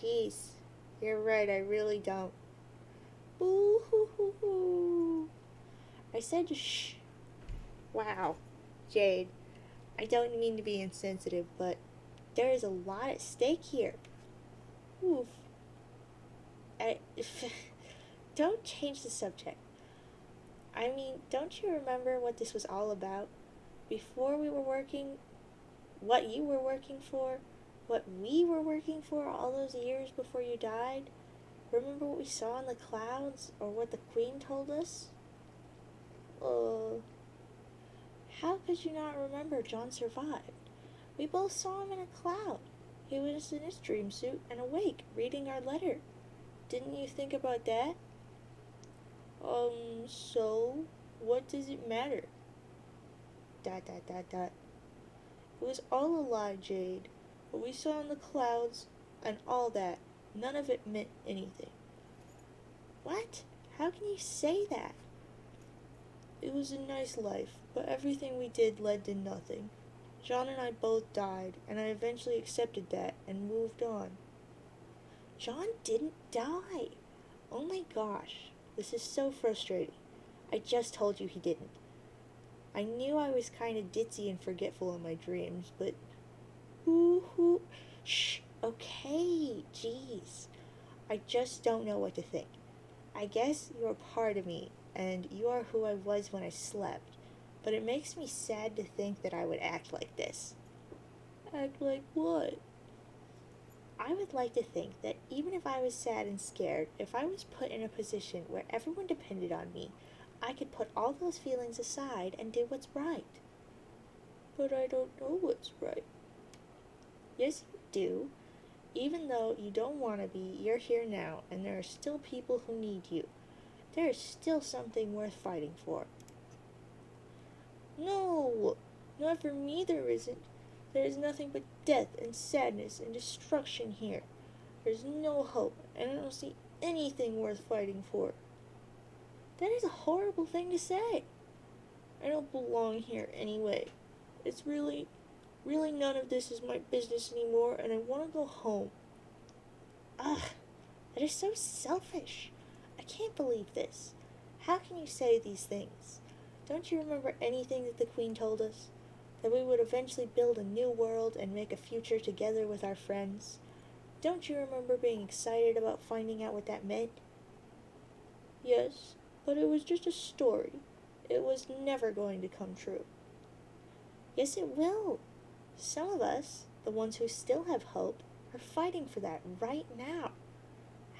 Jeez, you're right, I really don't. Boo-hoo-hoo-hoo. I said shh. Wow, Jade, I don't mean to be insensitive, but there is a lot at stake here. Oof. Don't change the subject. I mean, don't you remember what this was all about? Before we were working, what you were working for, what we were working for all those years before you died? Remember what we saw in the clouds, or what the Queen told us? How could you not remember John survived? We both saw him in a cloud. He was in his dream suit and awake, reading our letter. Didn't you think about that? So, what does it matter? ... It was all a lie, Jade. What we saw in the clouds, and all that, none of it meant anything. What? How can you say that? It was a nice life, but everything we did led to nothing. John and I both died, and I eventually accepted that and moved on. John didn't die. Oh my gosh, this is so frustrating. I just told you he didn't. I knew I was kind of ditzy and forgetful in my dreams, but... Hoo-hoo. Shh, okay, jeez. I just don't know what to think. I guess you're part of me, and you are who I was when I slept, but it makes me sad to think that I would act like this. Act like what? I would like to think that even if I was sad and scared, if I was put in a position where everyone depended on me, I could put all those feelings aside and do what's right. But I don't know what's right. Yes, you do. Even though you don't want to be, you're here now, and there are still people who need you. There is still something worth fighting for. No, not for me there isn't. There is nothing but death and sadness and destruction here. There's no hope, and I don't see anything worth fighting for. That is a horrible thing to say. I don't belong here anyway. It's really none of this is my business anymore, and I want to go home. Ugh, that is so selfish. I can't believe this. How can you say these things? Don't you remember anything that the Queen told us? That we would eventually build a new world and make a future together with our friends? Don't you remember being excited about finding out what that meant? Yes, but it was just a story. It was never going to come true. Yes, it will. Some of us, the ones who still have hope, are fighting for that right now.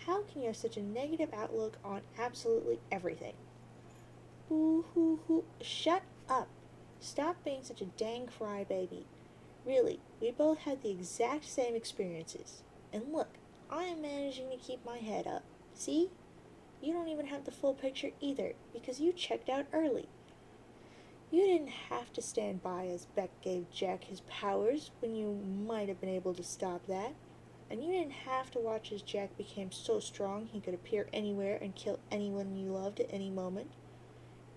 How can you have such a negative outlook on absolutely everything? Boo hoo hoo. Shut up. Stop being such a dang crybaby. Really, we both had the exact same experiences. And look, I am managing to keep my head up. See? You don't even have the full picture either, because you checked out early. You didn't have to stand by as Beck gave Jack his powers when you might have been able to stop that. And you didn't have to watch as Jack became so strong he could appear anywhere and kill anyone you loved at any moment.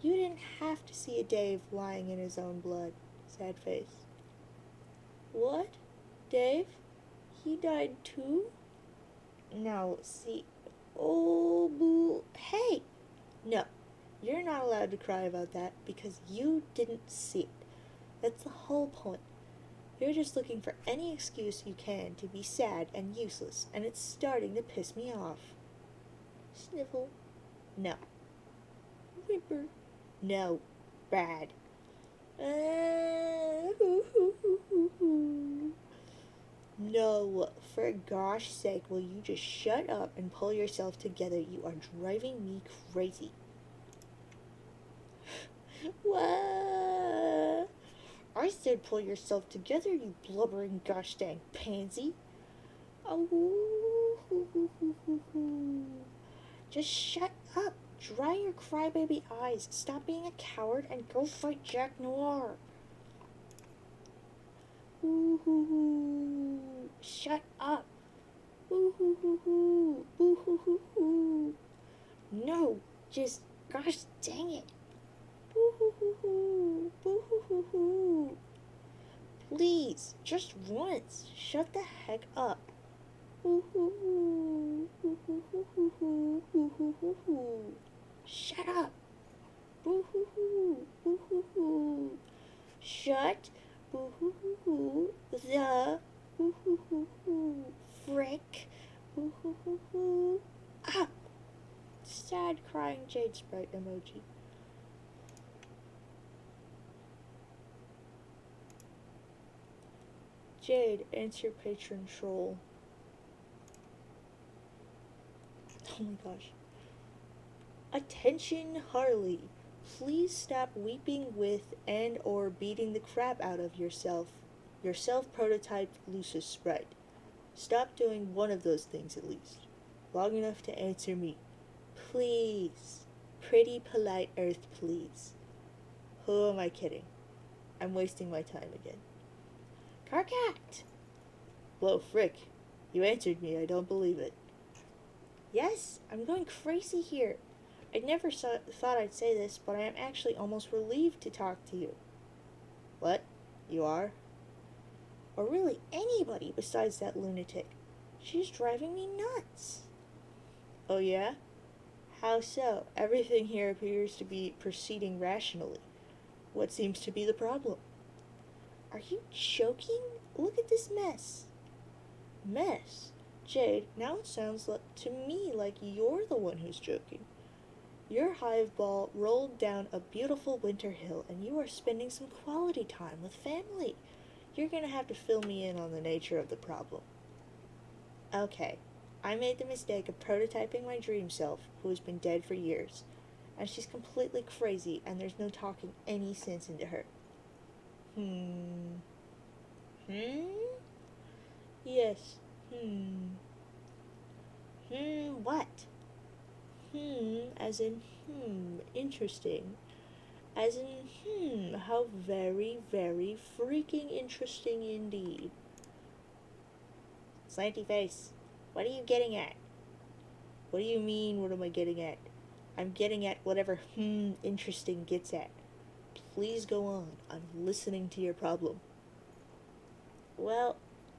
You didn't have to see a Dave lying in his own blood. Sad face. What? Dave? He died too? No, see. Oh, boo. Hey! No, you're not allowed to cry about that because you didn't see it. That's the whole point. You're just looking for any excuse you can to be sad and useless, and it's starting to piss me off. Sniffle. No. Whimper. No. Bad. No, for gosh sake, will you just shut up and pull yourself together? You are driving me crazy. What? I said pull yourself together, you blubbering gosh dang pansy. Oh, just shut up. Dry your crybaby eyes. Stop being a coward and go fight Jack Noir. Shut up. No, just gosh dang it. Please, just once. Shut the heck up. Shut up. Shut the frick up. Sad crying jade sprite emoji. Jade, answer patron troll. Oh my gosh. Attention, Harley. Please stop weeping with and or beating the crap out of yourself. Your self-prototyped Lucis sprite. Stop doing one of those things at least. Long enough to answer me. Please. Pretty polite Earth, please. Who am I kidding? I'm wasting my time again. Carcat! Whoa, frick. You answered me, I don't believe it. Yes, I'm going crazy here. I never thought I'd say this, but I am actually almost relieved to talk to you. What? You are? Or really anybody besides that lunatic. She's driving me nuts. Oh yeah? How so? Everything here appears to be proceeding rationally. What seems to be the problem? Are you joking? Look at this mess. Mess? Jade, now it sounds to me like you're the one who's joking. Your hive ball rolled down a beautiful winter hill, and you are spending some quality time with family. You're going to have to fill me in on the nature of the problem. Okay, I made the mistake of prototyping my dream self, who has been dead for years, and she's completely crazy, and there's no talking any sense into her. Yes. What? As in, interesting. As in, how very, very freaking interesting indeed. Slanty face, what are you getting at? What do you mean, what am I getting at? I'm getting at whatever, interesting gets at. Please go on, I'm listening to your problem. Well,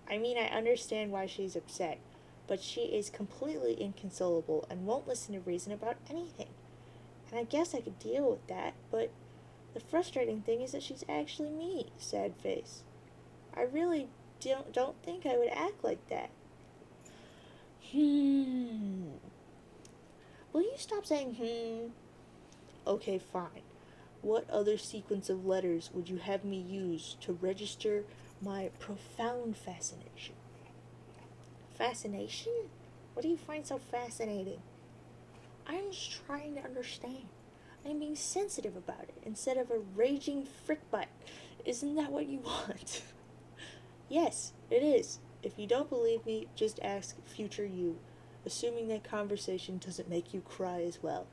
I mean, I understand why she's upset, but she is completely inconsolable and won't listen to reason about anything. And I guess I could deal with that, but the frustrating thing is that she's actually me, sad face. I really don't think I would act like that. Will you stop saying Okay, fine. What other sequence of letters would you have me use to register my profound fascination? Fascination? What do you find so fascinating? I'm just trying to understand. I'm being sensitive about it instead of a raging frickbutt. Isn't that what you want? Yes, it is. If you don't believe me, just ask future you, assuming that conversation doesn't make you cry as well.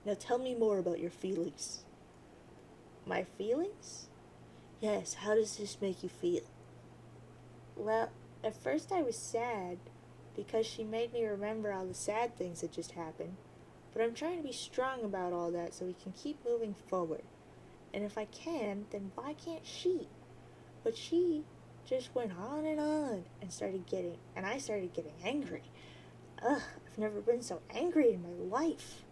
Now tell me more about your feelings. My feelings? Yes, how does this make you feel? Well, at first I was sad because she made me remember all the sad things that just happened. But I'm trying to be strong about all that so we can keep moving forward. And if I can, then why can't she? But she just went on and I started getting angry. Ugh, I've never been so angry in my life.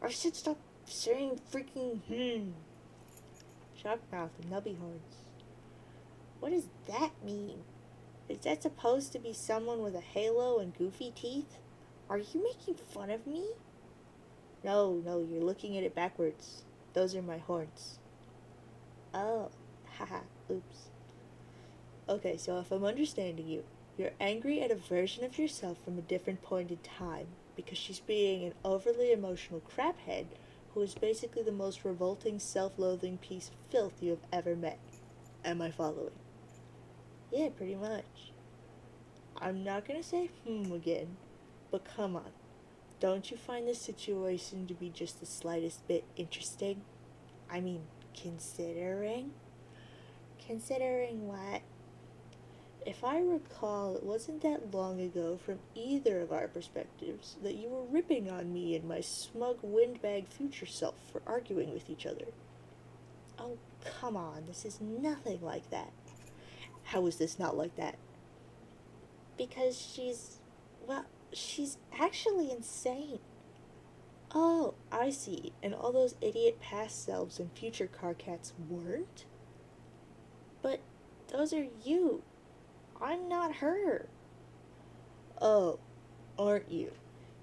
I should stop saying freaking Shockmouth and nubby horns. What does that mean? Is that supposed to be someone with a halo and goofy teeth? Are you making fun of me? No, you're looking at it backwards. Those are my horns. Oh, haha, oops. Okay, so if I'm understanding you, you're angry at a version of yourself from a different point in time because she's being an overly emotional craphead who is basically the most revolting, self-loathing piece of filth you have ever met. Am I following? Yeah, pretty much. I'm not gonna say again, but come on. Don't you find this situation to be just the slightest bit interesting? I mean, considering? Considering what? If I recall, it wasn't that long ago from either of our perspectives that you were ripping on me and my smug windbag future self for arguing with each other. Oh, come on, this is nothing like that. How is this not like that? Because she's actually insane. Oh, I see. And all those idiot past selves and future car cats weren't? But those are you. I'm not her. Oh, aren't you?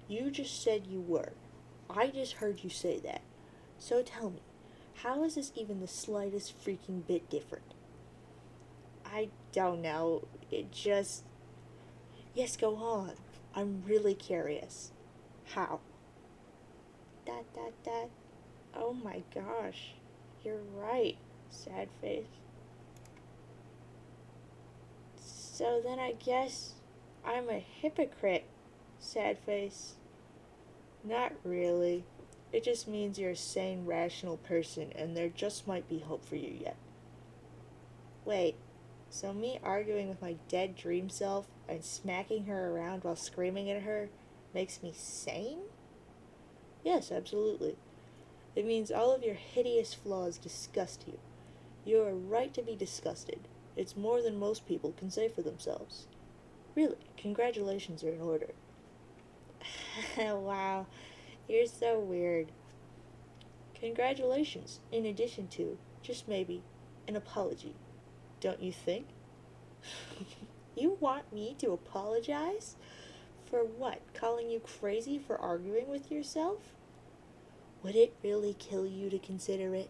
You just said you were. I just heard you say that. So tell me, how is this even the slightest freaking bit different? I don't know. It just... Yes, go on. I'm really curious. How? That. Oh my gosh. You're right. Sad face. So then I guess I'm a hypocrite. Sad face. Not really. It just means you're a sane, rational person and there just might be hope for you yet. Wait. So me arguing with my dead dream self and smacking her around while screaming at her makes me sane? Yes, absolutely. It means all of your hideous flaws disgust you. You are right to be disgusted. It's more than most people can say for themselves. Really, congratulations are in order. Wow, you're so weird. Congratulations, in addition to, just maybe, an apology. Don't you think? You want me to apologize? For what? Calling you crazy for arguing with yourself? Would it really kill you to consider it?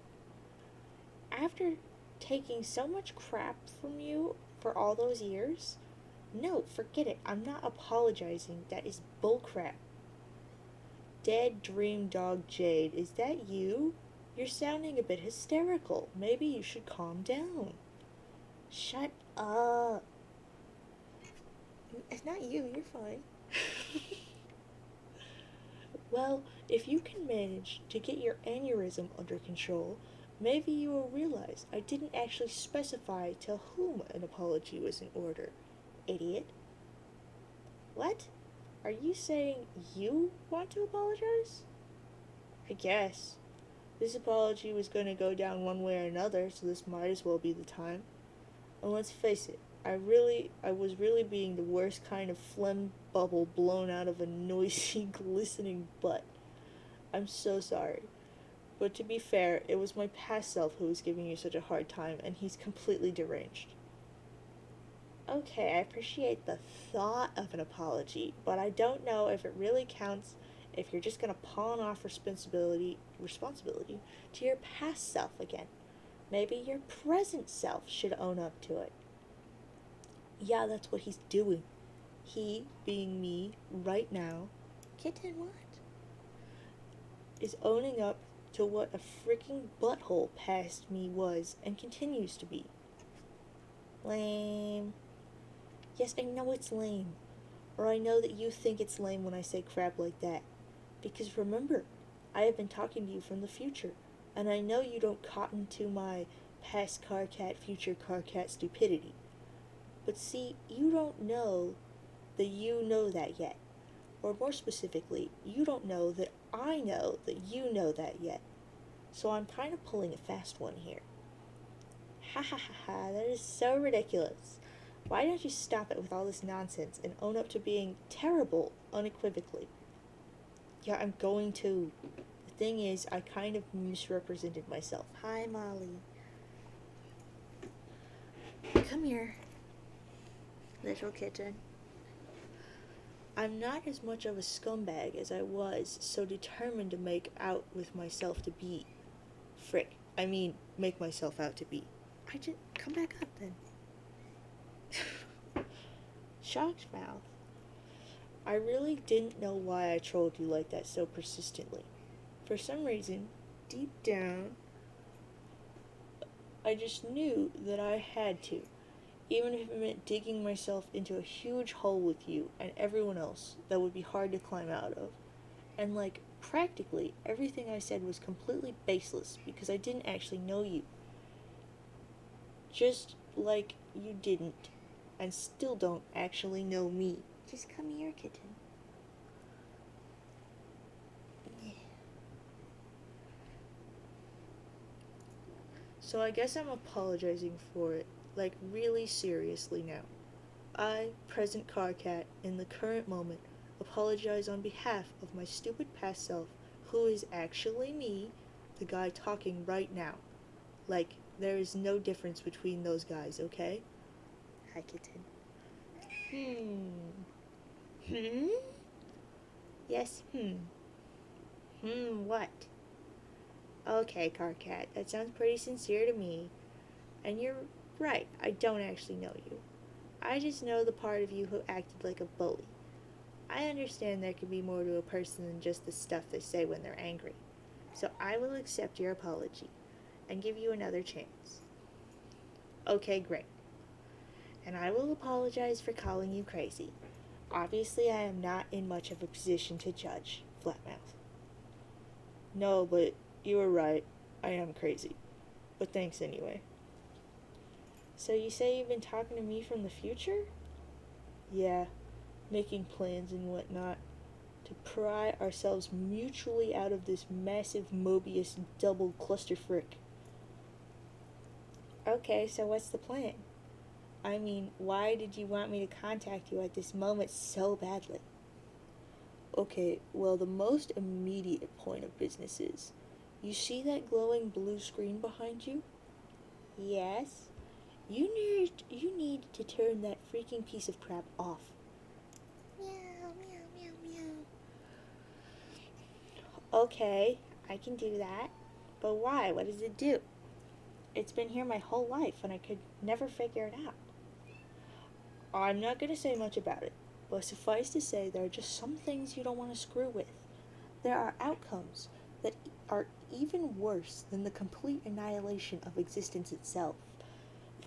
After taking so much crap from you for all those years? No, forget it. I'm not apologizing. That is bullcrap. Dead dream dog Jade, is that you? You're sounding a bit hysterical. Maybe you should calm down. Shut up. It's not you, you're fine. Well, if you can manage to get your aneurysm under control, maybe you will realize I didn't actually specify to whom an apology was in order. Idiot. What? Are you saying you want to apologize? I guess. This apology was going to go down one way or another, so this might as well be the time. And let's face it, I was really being the worst kind of phlegm bubble blown out of a noisy, glistening butt. I'm so sorry. But to be fair, it was my past self who was giving you such a hard time, and he's completely deranged. Okay, I appreciate the thought of an apology, but I don't know if it really counts if you're just gonna pawn off responsibility to your past self again. Maybe your present self should own up to it. Yeah, that's what he's doing. He, being me, right now, kitten what? Is owning up to what a freaking butthole past me was and continues to be. Lame. Yes, I know it's lame. Or I know that you think it's lame when I say crap like that. Because remember, I have been talking to you from the future, and I know you don't cotton to my past car cat, future car cat stupidity. But see, you don't know that you know that yet. Or more specifically, you don't know that I know that you know that yet. So I'm kind of pulling a fast one here. Ha ha ha ha, that is so ridiculous. Why don't you stop it with all this nonsense and own up to being terrible unequivocally? Yeah, I'm going to. The thing is, I kind of misrepresented myself. Hi, Molly. Come here, little kitten. I'm not as much of a scumbag as I was, so determined to make out with myself to be. Make myself out to be. I just, come back up then. Shocked mouth. I really didn't know why I trolled you like that so persistently. For some reason, deep down, I just knew that I had to, even if it meant digging myself into a huge hole with you and everyone else that would be hard to climb out of. And like, practically everything I said was completely baseless because I didn't actually know you. Just like you didn't and still don't actually know me. Just come here, kitten. So I guess I'm apologizing for it, like really seriously now. I, present car cat, in the current moment, apologize on behalf of my stupid past self, who is actually me, the guy talking right now. Like, there is no difference between those guys, okay? Hi, kitten. Yes, what? Okay, car cat, that sounds pretty sincere to me. And you're right, I don't actually know you. I just know the part of you who acted like a bully. I understand there can be more to a person than just the stuff they say when they're angry. So I will accept your apology and give you another chance. Okay, great. And I will apologize for calling you crazy. Obviously, I am not in much of a position to judge, Flatmouth. No, but you were right. I am crazy. But thanks anyway. So you say you've been talking to me from the future? Yeah, making plans and whatnot to pry ourselves mutually out of this massive Mobius double clusterfrick. Okay, so what's the plan? I mean, why did you want me to contact you at this moment so badly? Okay, well, the most immediate point of business is, you see that glowing blue screen behind you? Yes. You need to turn that freaking piece of crap off. Meow, meow, meow, meow. Okay, I can do that. But why? What does it do? It's been here my whole life and I could never figure it out. I'm not going to say much about it, but suffice to say there are just some things you don't want to screw with. There are outcomes that are even worse than the complete annihilation of existence itself.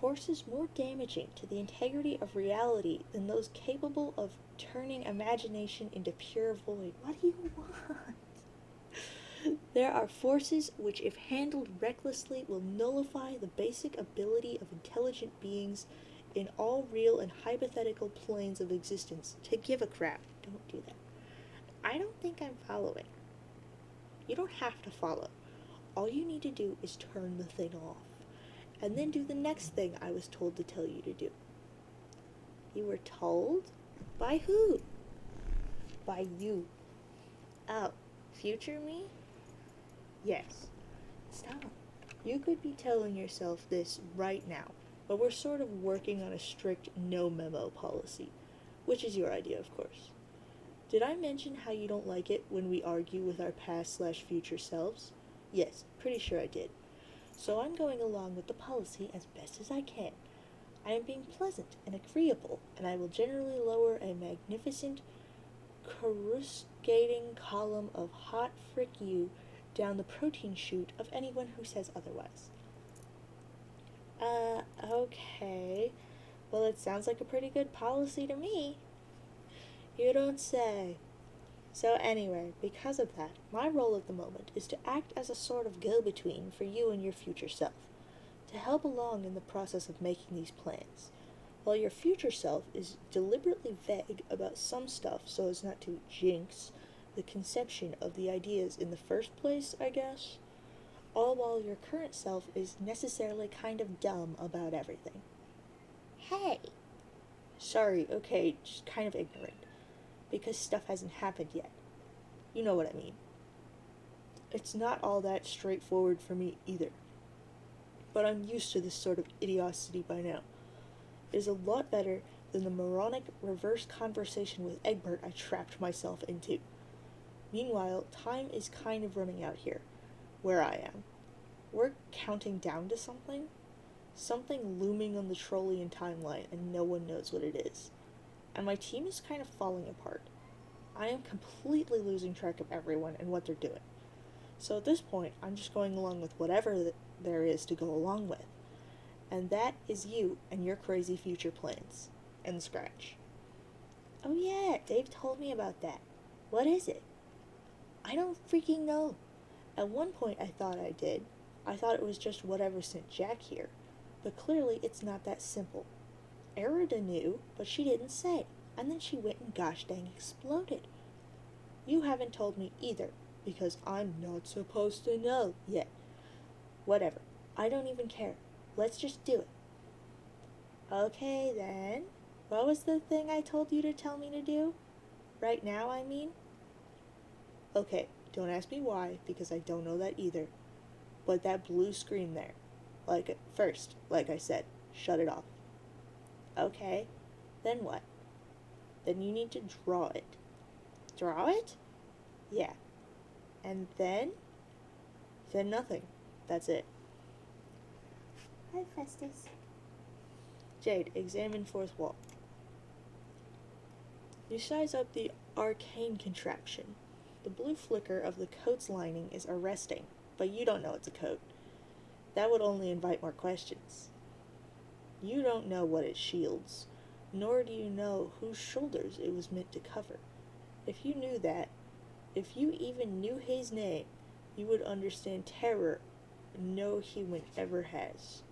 Forces more damaging to the integrity of reality than those capable of turning imagination into pure void. What do you want? There are forces which, if handled recklessly, will nullify the basic ability of intelligent beings in all real and hypothetical planes of existence to give a crap. Don't do that. I don't think I'm following. You don't have to follow. All you need to do is turn the thing off. And then do the next thing I was told to tell you to do. You were told? By who? By you. Oh, future me? Yes. Stop. You could be telling yourself this right now, but we're sort of working on a strict no memo policy, which is your idea, of course. Did I mention how you don't like it when we argue with our past/future selves? Yes, pretty sure I did. So I'm going along with the policy as best as I can. I am being pleasant and agreeable, and I will generally lower a magnificent, coruscating column of hot frick you down the protein chute of anyone who says otherwise. Okay. Well, it sounds like a pretty good policy to me. You don't say. So anyway, because of that, my role at the moment is to act as a sort of go-between for you and your future self, to help along in the process of making these plans, while your future self is deliberately vague about some stuff so as not to jinx the conception of the ideas in the first place, I guess, all while your current self is necessarily kind of dumb about everything. Hey! Sorry, okay, just kind of ignorant, because stuff hasn't happened yet. You know what I mean. It's not all that straightforward for me either, but I'm used to this sort of idiocy by now. It is a lot better than the moronic reverse conversation with Egbert I trapped myself into. Meanwhile, time is kind of running out here, where I am. We're counting down to something? Something looming on the Trollean timeline, and no one knows what it is. And my team is kind of falling apart. I am completely losing track of everyone and what they're doing. So at this point, I'm just going along with whatever there is to go along with. And that is you and your crazy future plans. And Scratch. Oh yeah, Dave told me about that. What is it? I don't freaking know. At one point I thought I did. I thought it was just whatever sent Jack here. But clearly it's not that simple. Erida knew, but she didn't say. And then she went and gosh dang exploded. You haven't told me either, because I'm not supposed to know yet. Whatever. I don't even care. Let's just do it. Okay then. What was the thing I told you to tell me to do? Right now, I mean? Okay, don't ask me why, because I don't know that either. But that blue screen there. First, like I said, shut it off. Okay, then what? Then you need to draw it. Draw it? Yeah. And then? Then nothing. That's it. Hi, Festus. Jade, examine fourth wall. You size up the arcane contraption. The blue flicker of the coat's lining is arresting, but you don't know it's a coat. That would only invite more questions. You don't know what it shields, nor do you know whose shoulders it was meant to cover. If you knew that, if you even knew his name, you would understand terror no human ever has.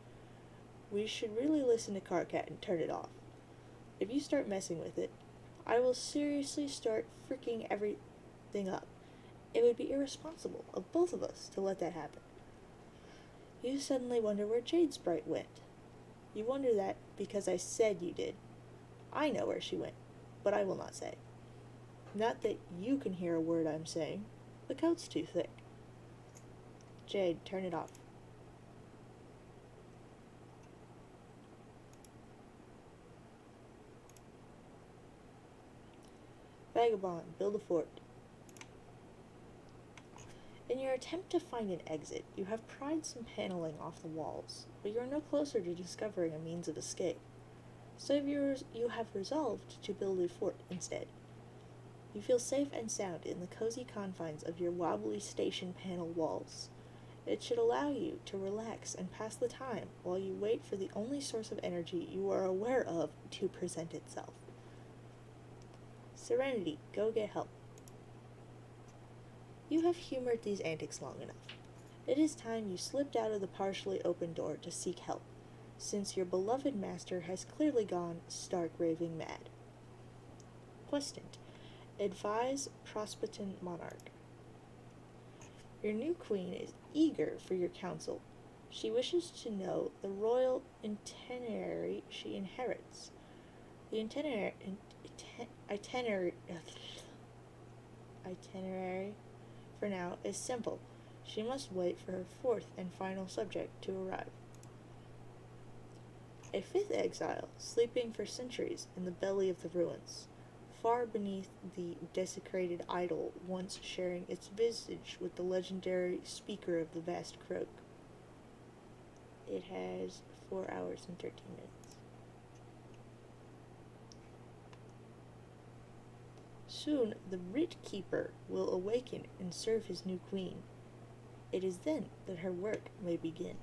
We should really listen to Carcat and turn it off. If you start messing with it, I will seriously start freaking everything up. It would be irresponsible of both of us to let that happen. You suddenly wonder where Jade's Sprite went. You wonder that because I said you did. I know where she went, but I will not say. Not that you can hear a word I'm saying. The coat's too thick. Jade, turn it off. Vagabond, build a fort. In your attempt to find an exit, you have pried some paneling off the walls, but you are no closer to discovering a means of escape. So you have resolved to build a fort instead. You feel safe and sound in the cozy confines of your wobbly station panel walls. It should allow you to relax and pass the time while you wait for the only source of energy you are aware of to present itself. Serenity, go get help. You have humored these antics long enough. It is time you slipped out of the partially open door to seek help, since your beloved master has clearly gone stark raving mad. Questant, advise Prosperton Monarch. Your new queen is eager for your counsel. She wishes to know the royal itinerary she inherits. The itinerary for now is simple. She must wait for her fourth and final subject to arrive. A fifth exile, sleeping for centuries in the belly of the ruins, far beneath the desecrated idol once sharing its visage with the legendary speaker of the vast croak. It has 4 hours and 13 minutes. Soon the rich keeper will awaken and serve his new queen. It is then that her work may begin.